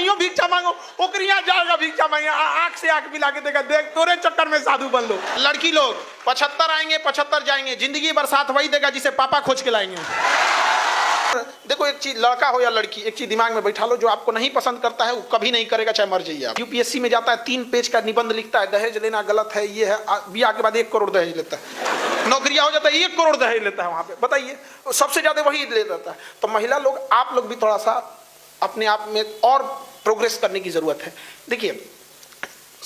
कहीं भिक्षा मांगो, ओकरी यहाँ जाएगा भिक्षा मांगे, आंख से आंख मिला के देखा, देख तोरे चक्कर में साधु बन लो। लड़की लोग 75 आएंगे 75 जाएंगे, जिंदगी भर साथ वही देगा जिसे पापा खोज के लाएंगे। देखो एक चीज, लड़का हो या लड़की, एक चीज दिमाग में बैठा लो, जो आपको नहीं पसंद करता है वो कभी नहीं करेगा, चाहे मर जाइए आप। यूपीएससी में जाता है 3 पेज का निबंध लिखता है, दहेज लेना गलत है, ये है, ब्याह के बाद 1 करोड़ दहेज लेता है, नौकरियां हो जाता है 1 करोड़ दहेज लेता है वहां पे, बताइए सबसे ज्यादा वही ले लेता है। तो महिला लोग, आप लोग भी थोड़ा सा अपने आप में और प्रोग्रेस करने की जरूरत है। देखिए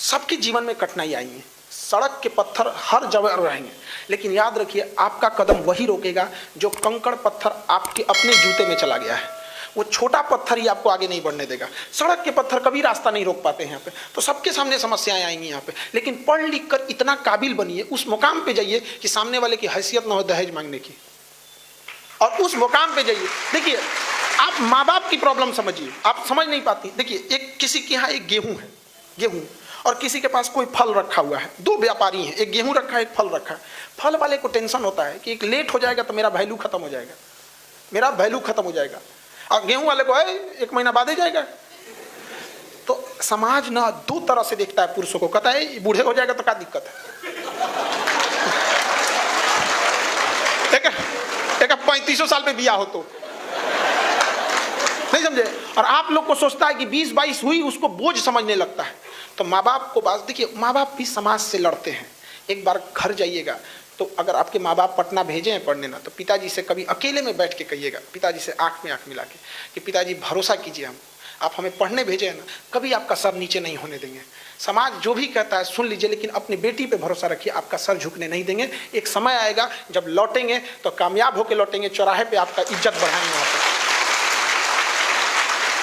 सबके जीवन में कठिनाई आई है, सड़क के पत्थर हर जगह रहेंगे, लेकिन याद रखिए आपका कदम वही रोकेगा जो कंकड़ पत्थर आपके अपने जूते में चला गया है। वो छोटा पत्थर ही आपको आगे नहीं बढ़ने देगा। सड़क के पत्थर कभी रास्ता नहीं रोक पाते हैं यहाँ पे। तो सबके सामने समस्याएं आएंगी यहाँ पे, लेकिन पढ़ लिख कर इतना काबिल बनिए, उस मुकाम पे जाइए कि सामने वाले की हैसियत ना हो दहेज मांगने की, और उस मुकाम पे जाइए। देखिए आप माँ बाप की प्रॉब्लम समझिए, आप समझ नहीं पाती। देखिए एक किसी के यहाँ एक गेहूं है, गेहूं, और किसी के पास कोई फल रखा हुआ है, 2 व्यापारी हैं, एक गेहूं रखा है एक फल रखा है। फल वाले को टेंशन होता है कि एक लेट हो जाएगा तो मेरा वैल्यू खत्म हो जाएगा, मेरा वैल्यू खत्म हो जाएगा, और गेहूं वाले को है 1 महीना बाद ही जाएगा। तो समाज ना 2 तरह से देखता है पुरुषों को, कहता है बूढ़े हो जाएगा तो क्या दिक्कत है, एक 3500 साल पे बियाह हो तो नहीं समझे। और आप लोग को सोचता है कि 20-22 हुई उसको बोझ समझने लगता है। तो माँ बाप को बात देखिए, माँ बाप भी समाज से लड़ते हैं। एक बार घर जाइएगा तो अगर आपके माँ बाप पटना भेजे हैं पढ़ने ना, तो पिताजी से कभी अकेले में बैठ के कहिएगा, पिताजी से आंख में आंख मिला के, कि पिताजी भरोसा कीजिए, आप हमें पढ़ने भेजे हैं ना, कभी आपका सर नीचे नहीं होने देंगे। समाज जो भी कहता है सुन लीजिए, लेकिन अपनी बेटी पे भरोसा रखिए, आपका सर झुकने नहीं देंगे। एक समय आएगा जब लौटेंगे तो कामयाब होकर लौटेंगे, चौराहे पे आपका इज्जत बढ़ाएंगे वहाँ पे।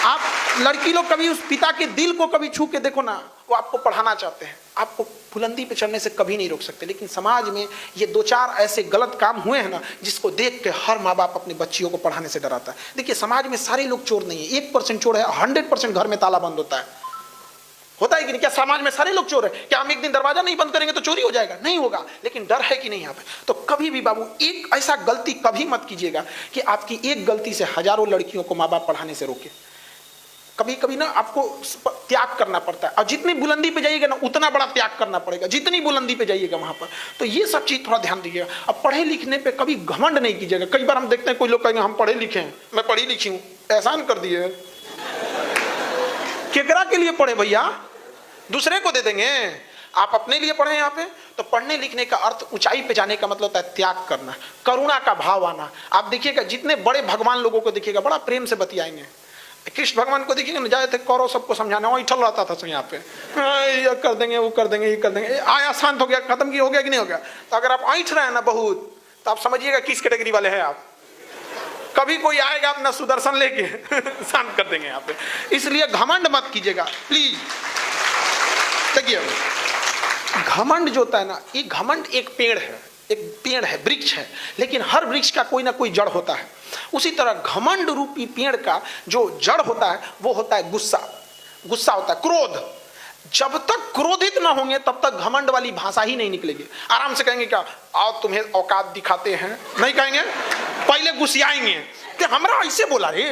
आप लड़की लोग कभी उस पिता के दिल को कभी छू के देखो ना, वो आपको पढ़ाना चाहते हैं, आपको बुलंदी पे चढ़ने से कभी नहीं रोक सकते। लेकिन समाज में ये 2-4 ऐसे गलत काम हुए हैं ना, जिसको देख के हर माँ बाप अपनी बच्चियों को पढ़ाने से डराता है। देखिए समाज में सारे लोग चोर नहीं है, 1% चोर है, 100% घर में ताला बंद होता है कि नहीं? क्या समाज में सारे लोग चोर है? क्या हम एक दिन दरवाजा नहीं बंद करेंगे तो चोरी हो जाएगा? नहीं होगा। लेकिन डर है कि नहीं यहाँ पे? तो कभी भी बाबू एक ऐसा गलती कभी मत कीजिएगा कि आपकी एक गलती से हजारों लड़कियों को माँ बाप पढ़ाने से रोके। कभी कभी ना आपको त्याग करना पड़ता है, और जितनी बुलंदी पे जाइएगा ना उतना बड़ा त्याग करना पड़ेगा, जितनी बुलंदी पे जाइएगा वहां पर। तो ये सब चीज थोड़ा ध्यान दीजिएगा। अब पढ़े लिखने पे कभी घमंड नहीं कीजिएगा। कई बार हम देखते हैं कोई लोग कहेंगे हम पढ़े लिखे हैं, मैं पढ़ी लिखी हूं, एहसान कर दिए। केकरा के लिए पढ़े भैया? दूसरे को दे देंगे, आप अपने लिए पढ़े यहाँ पे। तो पढ़ने लिखने का अर्थ ऊंचाई पे जाने का मतलब होता है त्याग करना, करुणा का भाव आना। आप देखिएगा जितने बड़े भगवान लोगों को देखिएगा बड़ा प्रेम से बतियाएंगे। कृष्ण भगवान को देखिएगा ना, जाए थे कौरव सबको समझाना, वही ठल रहता था यहाँ पे, ये कर देंगे वो कर देंगे ये कर देंगे, आया शांत हो गया, खत्म की हो गया कि नहीं हो गया? तो अगर आप ऐठ रहे हैं ना बहुत, तो आप समझिएगा किस कैटेगरी वाले हैं आप। कभी कोई आएगा अपना सुदर्शन लेके शांत कर देंगे यहाँ पे। इसलिए घमंड मत कीजिएगा प्लीज। देखिए घमंड जो होता है ना, ये घमंड एक पेड़ है, वृक्ष है, लेकिन हर वृक्ष का कोई ना कोई जड़ होता है। उसी तरह घमंड रूपी पेड़ का जो जड़ होता है वो होता है गुस्सा होता है, क्रोध। जब तक क्रोधित ना होंगे तब तक घमंड वाली भाषा ही नहीं निकलेगी। आराम से कहेंगे क्या, आओ तुम्हें औकात दिखाते हैं, नहीं कहेंगे, पहले गुस्सियाएंगे कि हमरा ऐसे बोला रे,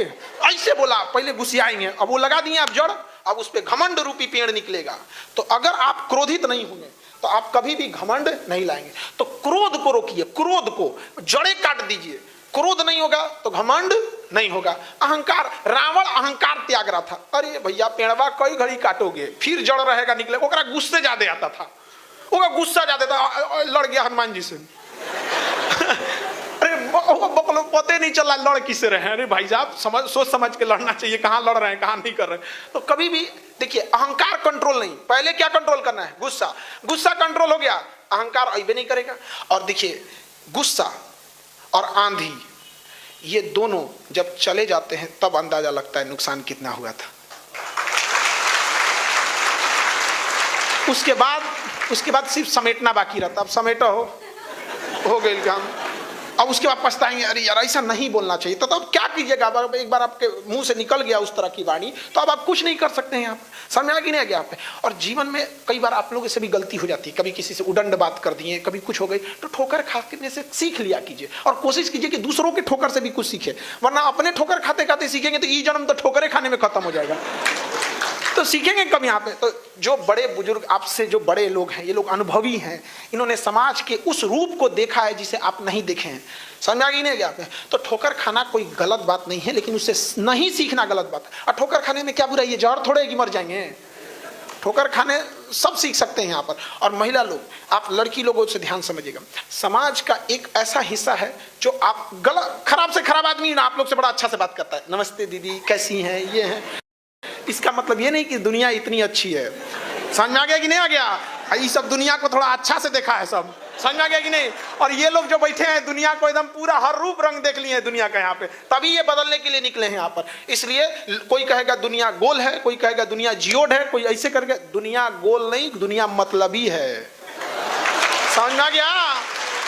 ऐसे बोला, पहले गुस्सियाएंगे। अब वो लगा दिए आप जड़, अब उस पे घमंड रूपी पेड़ निकलेगा। तो अगर आप क्रोधित नहीं होंगे तो आप कभी भी घमंड नहीं लाएंगे। तो क्रोध को रोकिए, क्रोध को जड़ें काट दीजिए। क्रोध नहीं होगा तो घमंड नहीं होगा। अहंकार, रावण अहंकार त्याग रहा था। अरे भैया पेड़वा कई घड़ी काटोगे फिर जड़ रहेगा निकले, ओकरा गुस्से ज्यादा आता था, ओकरा गुस्सा ज्यादा था, लड़ गया हनुमान जी से। अरे बकलो पते नहीं चला लड़ किससे रहे। अरे भाई साहब सोच समझ के लड़ना चाहिए, कहाँ लड़ रहे हैं कहाँ नहीं कर रहे हैं। तो कभी भी देखिए अहंकार कंट्रोल नहीं, पहले क्या कंट्रोल करना है? गुस्सा कंट्रोल हो गया, अहंकार अइबे नहीं करेगा। और देखिए गुस्सा और आंधी ये दोनों जब चले जाते हैं तब अंदाजा लगता है नुकसान कितना हुआ था। उसके बाद सिर्फ समेटना बाकी रहता। अब समेटा हो गई काम, अब उसके बाद पछताएंगे, अरे यार ऐसा नहीं बोलना चाहिए। तो अब क्या कीजिएगा? एक बार आपके मुंह से निकल गया उस तरह की वाणी, तो अब आप कुछ नहीं कर सकते हैं। यहाँ पे समझ आया कि नहीं आ गया आप पे? और जीवन में कई बार आप लोगों से भी गलती हो जाती है, कभी किसी से उदंड बात कर दिए, कभी कुछ हो गई, तो ठोकर खाने से सीख लिया कीजिए और कोशिश कीजिए कि दूसरों के ठोकर से भी कुछ सीखे, वरना अपने ठोकर खाते खाते सीखेंगे तो ये जन्म तो ठोकरे खाने में खत्म हो जाएगा। तो सीखेंगे कब यहाँ पे? तो जो बड़े बुजुर्ग आपसे जो बड़े लोग हैं, ये लोग अनुभवी हैं, इन्होंने समाज के उस रूप को देखा है जिसे आप नहीं देखे हैं। समझ आ गई नहीं क्या? तो ठोकर खाना कोई गलत बात नहीं है, लेकिन उससे नहीं सीखना गलत बात है। और ठोकर खाने में क्या बुराई है? जहर थोड़े कि मर जाएंगे। ठोकर खाने सब सीख सकते हैं यहाँ पर। और महिला लोग, आप लड़की लोगों से ध्यान समझिएगा, समाज का एक ऐसा हिस्सा है जो आप गलत, खराब से खराब आदमी ना आप लोग से बड़ा अच्छा से बात करता है, नमस्ते दीदी कैसी हैं, ये हैं। इसका मतलब ये नहीं कि दुनिया इतनी अच्छी है। समझ में आ गया कि नहीं आ गया? ये सब दुनिया को थोड़ा अच्छा से देखा है, सब समझ में आ गया कि नहीं? और ये लोग जो बैठे हैं दुनिया को एकदम पूरा हर रूप रंग देख लिए हैं दुनिया का यहाँ पे, तभी ये बदलने के लिए निकले हैं यहाँ पर। इसलिए कोई कहेगा दुनिया गोल है, कोई कहेगा दुनिया जियोड है, कोई ऐसे करके। दुनिया गोल नहीं, दुनिया मतलबी है। समझ में आ गया?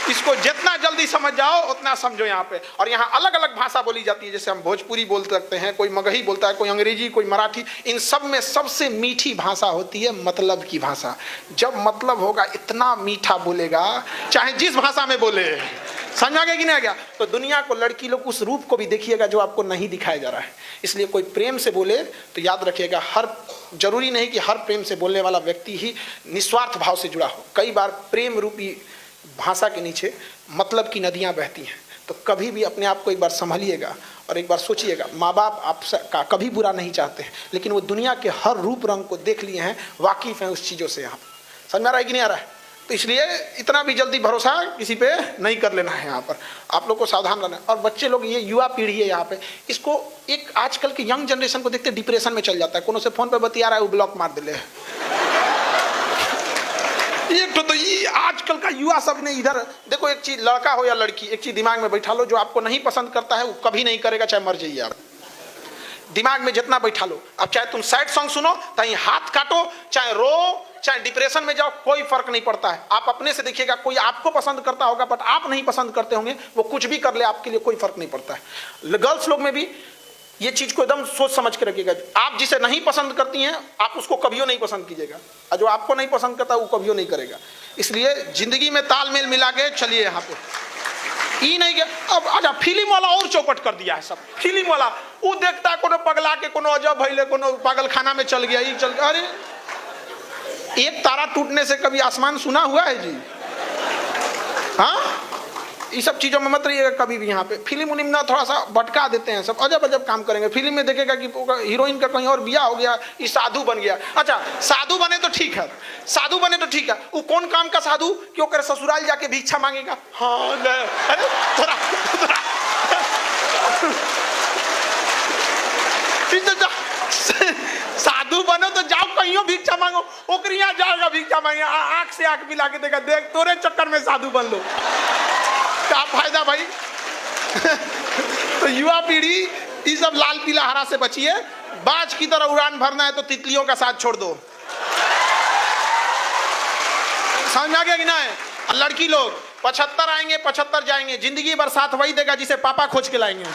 इसको जितना जल्दी समझ जाओ उतना समझो यहाँ पे। और यहाँ अलग अलग भाषा बोली जाती है, जैसे हम भोजपुरी बोल सकते हैं, कोई मगही बोलता है, कोई अंग्रेजी, कोई मराठी। इन सब में सबसे मीठी भाषा होती है मतलब की भाषा। जब मतलब होगा इतना मीठा बोलेगा, चाहे जिस भाषा में बोले। समझ आ गया कि नहीं आ गया? तो दुनिया को, लड़की लोग उस रूप को भी देखिएगा जो आपको नहीं दिखाया जा रहा है। इसलिए कोई प्रेम से बोले तो याद रखिएगा, हर जरूरी नहीं कि हर प्रेम से बोलने वाला व्यक्ति ही निस्वार्थ भाव से जुड़ा हो। कई बार प्रेम रूपी भाषा के नीचे मतलब की नदियां बहती हैं। तो कभी भी अपने आप को एक बार संभालिएगा और एक बार सोचिएगा, माँ बाप आपका कभी बुरा नहीं चाहते हैं, लेकिन वो दुनिया के हर रूप रंग को देख लिए हैं, वाकिफ हैं उस चीज़ों से। यहाँ समझ में आ रहा है कि नहीं आ रहा है? तो इसलिए इतना भी जल्दी भरोसा किसी पे नहीं कर लेना है। यहाँ पर आप लोग को सावधान रहना है। और बच्चे लोग, ये युवा पीढ़ी है यहाँ पे, इसको एक आजकल के यंग जनरेशन को देखते डिप्रेशन में चल जाता है। कोनो से फोन पर बतिया रहा है, वो ब्लॉक मार दे। एक तो ये आजकल का युवा सब ने, इधर देखो, एक चीज, लड़का हो या लड़की, एक चीज दिमाग में बैठा लो, जो आपको नहीं पसंद करता है वो कभी नहीं करेगा, चाहे मर जाइए आप। दिमाग में जितना बैठा लो। अब चाहे तुम सैड सॉन्ग सुनो, चाहे हाथ काटो, चाहे रो, चाहे डिप्रेशन में जाओ, कोई फर्क नहीं पड़ता है। आप अपने से देखिएगा, कोई आपको पसंद करता होगा बट आप नहीं पसंद करते होंगे, वो कुछ भी कर ले आपके लिए कोई फर्क नहीं पड़ता है। गर्ल्स लोग में भी ये चीज को एकदम सोच समझ के रखिएगा। आप जिसे नहीं पसंद करती हैं, आप उसको कभियो नहीं पसंद कीजिएगा, और जो आपको नहीं पसंद करता वो कभियो नहीं करेगा। इसलिए जिंदगी में तालमेल मिला के चलिए। यहाँ पे ये नहीं कि अब आजा फिल्म वाला और चौपट कर दिया है सब। फिल्म वाला वो देखता है, कोनो पगला के, कोनो अजब भइले, कोनो पागल खाना में चल गया, ये चल गया। अरे एक तारा टूटने से कभी आसमान सुना हुआ है जी? हाँ, ये सब चीजों में मत रहिएगा कभी भी। यहाँ पे फिल्म उलिम ना थोड़ा सा भटका देते हैं, सब अजब अजब काम करेंगे। फिल्म में देखेगा कि हीरोइन का कहीं और बियाह हो गया, ये साधु बन गया। अच्छा, साधु बने तो ठीक है, साधु बने तो ठीक है। वो कौन काम का साधु? क्यों कर ससुराल जाके भिक्षा मांगेगा? हाँ, अरे थोड़ा साधु बनो तो जाओ कहीं भिक्षा मांगो, ओकरी यहाँ जाएगा भिक्षा मांगे, आंख से आंख मिला के देखा, देख तोरे चक्कर में साधु बन लो, क्या फायदा भाई? तो युवा पीढ़ी ये सब लाल पीला हरा से बचिए। बाज की तरह उड़ान भरना है तो तितलियों का साथ छोड़ दो। समझ में आ गया कि ना है? लड़की लोग 75 आएंगे 75 जाएंगे, जिंदगी भर साथ वही देगा जिसे पापा खोज के लाएंगे।